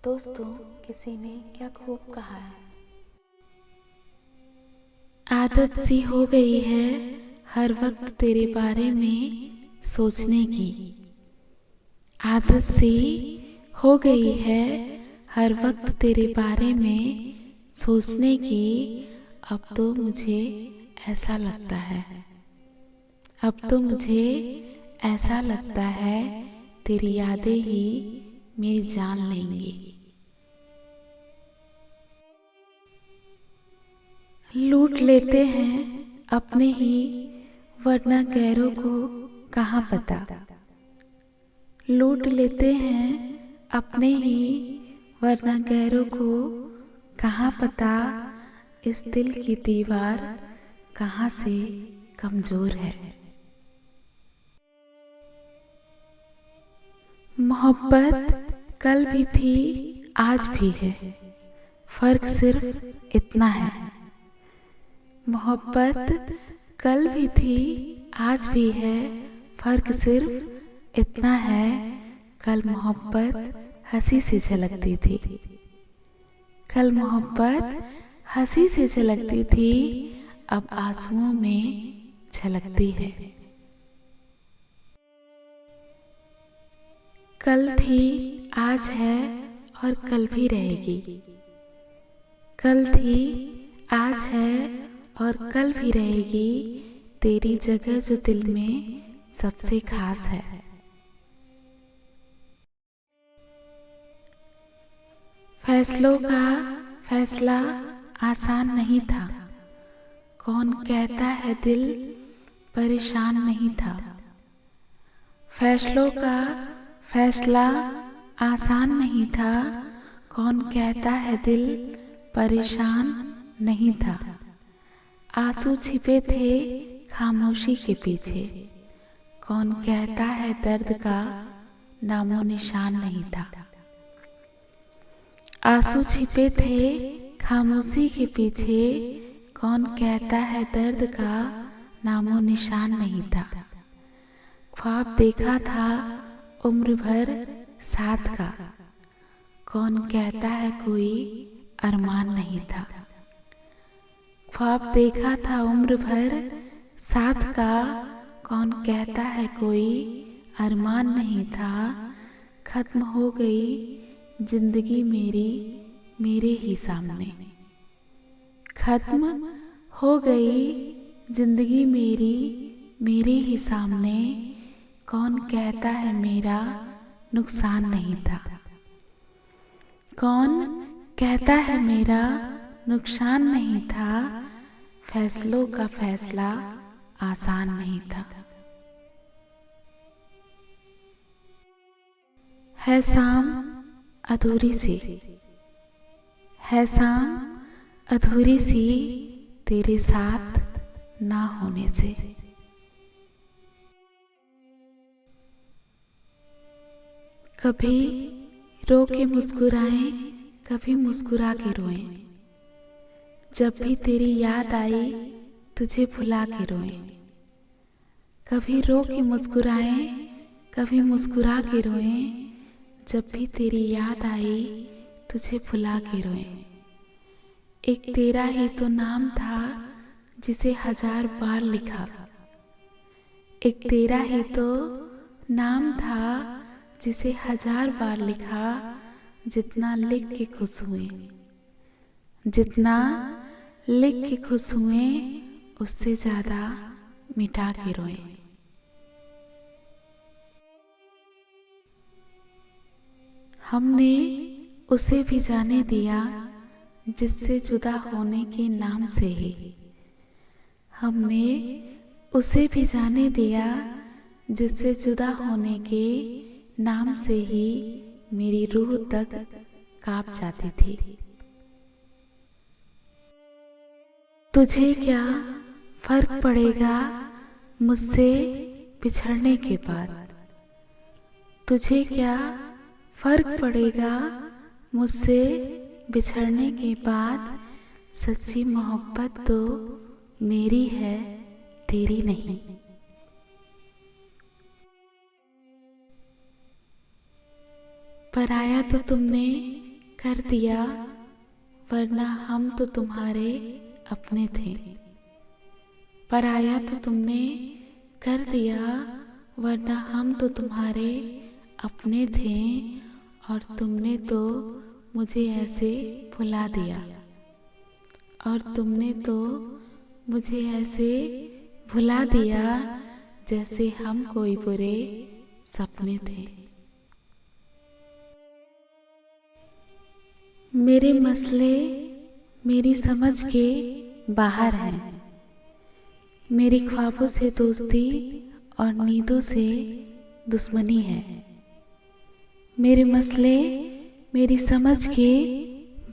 दोस्तों, किसी ने क्या खूब कहा है, आदत सी हो गई है हर वक्त तेरे बारे में सोचने की। आदत सी हो गई है हर वक्त तेरे बारे में सोचने की। अब तो मुझे ऐसा लगता है, अब तो मुझे ऐसा लगता है तेरी यादें ही मेरी जान लेंगी। लूट लेते हैं अपने ही, वरना गैरों को कहाँ पता। लूट लेते हैं अपने ही, वरना गैरों को कहाँ पता। इस दिल की दीवार कहाँ से कमजोर है। मोहब्बत कल भी थी आज भी है, फर्क सिर्फ इतना है। मोहब्बत कल भी थी आज भी है, फर्क सिर्फ इतना है। कल मोहब्बत हंसी से झलकती थी, कल मोहब्बत हंसी से झलकती थी, अब आंसुओं में झलकती है। कल थी आज है और कल भी रहेगी, कल थी आज है और कल भी रहेगी। तेरी जगह जो दिल में सबसे खास है। फैसलों का फैसला आसान नहीं था, कौन कहता है दिल परेशान नहीं था। फैसलों का फैसला आसान नहीं था, कौन कहता है दिल परेशान नहीं था। आंसू छिपे थे खामोशी के पीछे, कौन कहता है दर्द का नामो निशान नहीं था। आंसू छिपे थे खामोशी के पीछे, कौन कहता है दर्द का नामो निशान नहीं था। ख्वाब देखा था उम्र भर साथ का, कौन कहता है कोई अरमान नहीं था। ख्वाब देखा था उम्र भर साथ का, कौन कहता है कोई अरमान नहीं था। खत्म हो गई जिंदगी मेरी मेरे ही सामने, खत्म हो गई जिंदगी मेरी मेरे ही सामने। कौन कहता है मेरा नुकसान नहीं था, कौन कहता है मेरा नुकसान नहीं था। फैसलों का फैसला आसान नहीं था। है शाम अधूरी सी, है शाम अधूरी सी, तेरे साथ ना होने से। कभी रो के मुस्कुराएं, कभी मुस्कुरा के रोएं। जब भी तेरी याद आई तुझे भुला के रोएं। कभी रो के मुस्कुराएं, कभी मुस्कुरा के रोएं। जब भी तेरी याद आई तुझे भुला के रोएं। एक तेरा ही तो नाम था जिसे 1000 बार लिखा, एक तेरा ही तो नाम था जिसे 1000 बार लिखा। जितना लिख के खुश हुए, जितना लिख के खुश हुए, उससे ज्यादा मिटा के रोए। हमने उसे भी जाने दिया जिससे जुदा होने के नाम से ही। हमने उसे भी जाने दिया जिससे जुदा होने के नाम से ही मेरी रूह तक कांप जाती थी। तुझे क्या फर्क पड़ेगा मुझसे बिछड़ने के बाद, तुझे क्या फर्क पड़ेगा मुझसे बिछड़ने के बाद। सच्ची मोहब्बत तो मेरी है तेरी नहीं। पराया तो तुमने कर दिया, वरना हम तो तुम्हारे अपने थे। पराया तो तुमने कर दिया, वरना हम तो तुम्हारे अपने थे। और तुमने तो मुझे ऐसे भुला दिया, और तुमने तो मुझे ऐसे भुला दिया, जैसे हम कोई बुरे सपने थे। मेरे मसले मेरी समझ के बाहर हैं। मेरी ख्वाबों से दोस्ती और नींदों से दुश्मनी है। मेरे मसले मेरी समझ के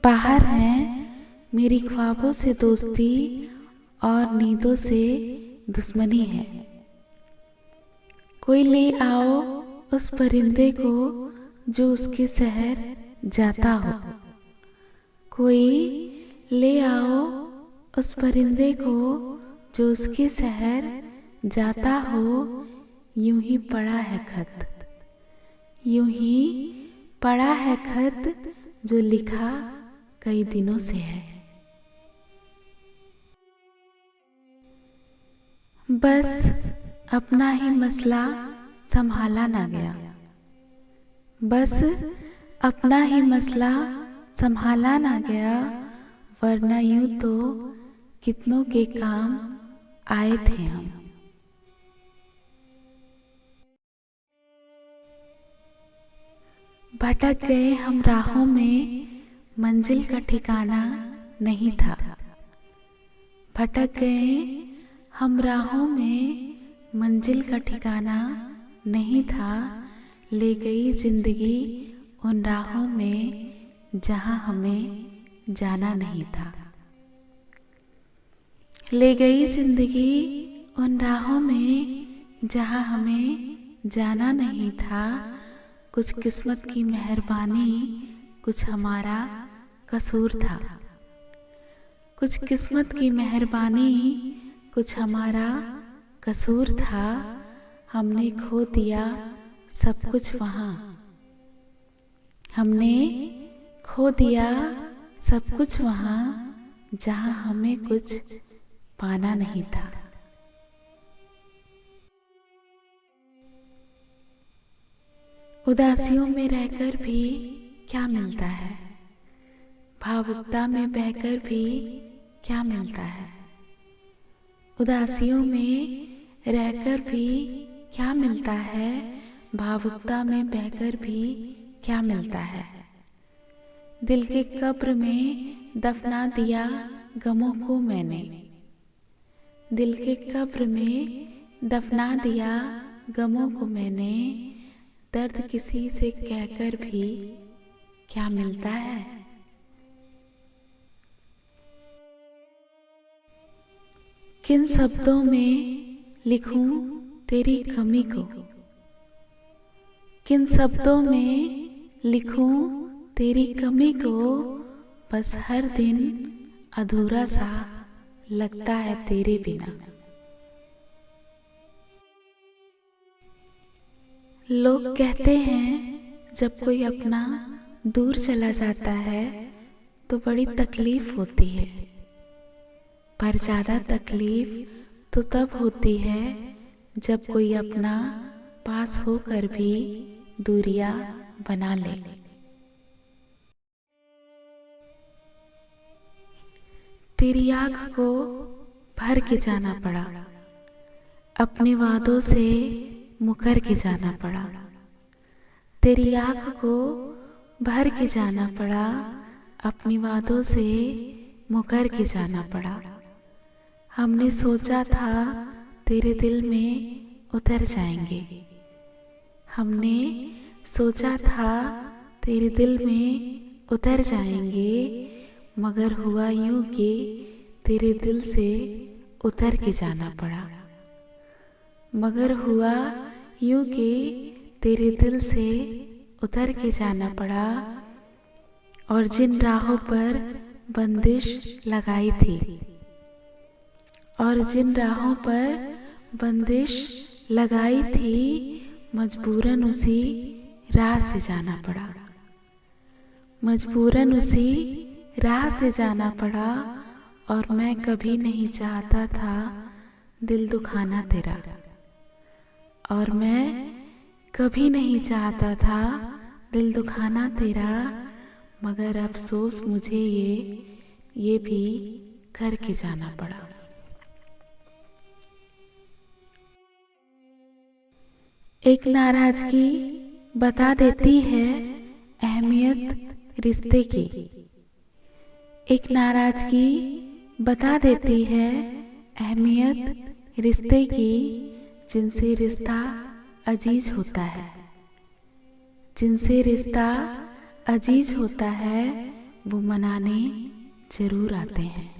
बाहर हैं। मेरी ख्वाबों से दोस्ती और नींदों से दुश्मनी है। कोई ले आओ उस परिंदे को जो उसके शहर जाता हो। कोई ले आओ उस परिंदे को जो उसके शहर जाता हो। यूं ही पड़ा है खत, यूं ही पड़ा है खत, जो लिखा कई दिनों से है। बस अपना ही मसला संभाला ना गया, बस अपना ही मसला संभाला ना गया, वरना यूं तो कितनों के काम आए थे हम। भटक गए हम राहों में, मंजिल का ठिकाना नहीं था। भटक गए हम राहों में, मंजिल का ठिकाना नहीं था। ले गई जिंदगी उन राहों में, जहां हमें जाना नहीं था। ले गई जिंदगी उन राहों में, जहां हमें जाना नहीं था। कुछ किस्मत की मेहरबानी, कुछ हमारा कसूर था। कुछ किस्मत की मेहरबानी, कुछ हमारा कसूर था। हमने खो दिया सब कुछ वहाँ, हमने खो दिया सब कुछ वहाँ, जहाँ हमें कुछ पाना नहीं था। उदासियों में रहकर भी क्या मिलता है, भावुकता में बहकर भी क्या मिलता है। उदासियों में रहकर भी क्या मिलता है, भावुकता में बहकर भी क्या मिलता है। दिल के कब्र में दफना दिया गमों को मैंने, दिल के कब्र में दफना दिया गमों को मैंने। दर्द किसी से कहकर भी क्या मिलता है। किन शब्दों में लिखूं तेरी कमी को, किन शब्दों में लिखूं तेरी कमी को। बस हर दिन अधूरा सा लगता है तेरे बिना। लोग कहते हैं जब कोई अपना दूर चला जाता है तो बड़ी तकलीफ होती है, पर ज़्यादा तकलीफ तो तब होती है जब कोई अपना पास होकर भी दूरियां बना ले। तेरी आँख को भर के जाना पड़ा, अपने वादों से मुकर के जाना पड़ा। तेरी आँख को भर के जाना पड़ा, अपनी वादों से मुकर के जाना पड़ा। हमने सोचा था तेरे दिल में उतर जाएंगे, हमने सोचा था तेरे दिल में उतर जाएंगे, मगर हुआ यूं कि तेरे दिल से उतर के जाना पड़ा। मगर हुआ यूं कि तेरे दिल से उतर के जाना पड़ा। और जिन राहों पर बंदिश लगाई थी, और जिन राहों पर बंदिश लगाई थी, मजबूरन उसी राह से जाना पड़ा। मजबूरन उसी राह से जाना पड़ा, और मैं कभी नहीं चाहता था दिल दुखाना तेरा। और मैं कभी नहीं चाहता था दिल दुखाना तेरा, मगर अफसोस मुझे ये भी करके जाना पड़ा। एक नाराजगी बता देती है अहमियत रिश्ते की। एक नाराजगी बता देती है अहमियत रिश्ते की, जिनसे रिश्ता अजीज होता है। जिनसे रिश्ता अजीज होता है वो मनाने जरूर आते हैं।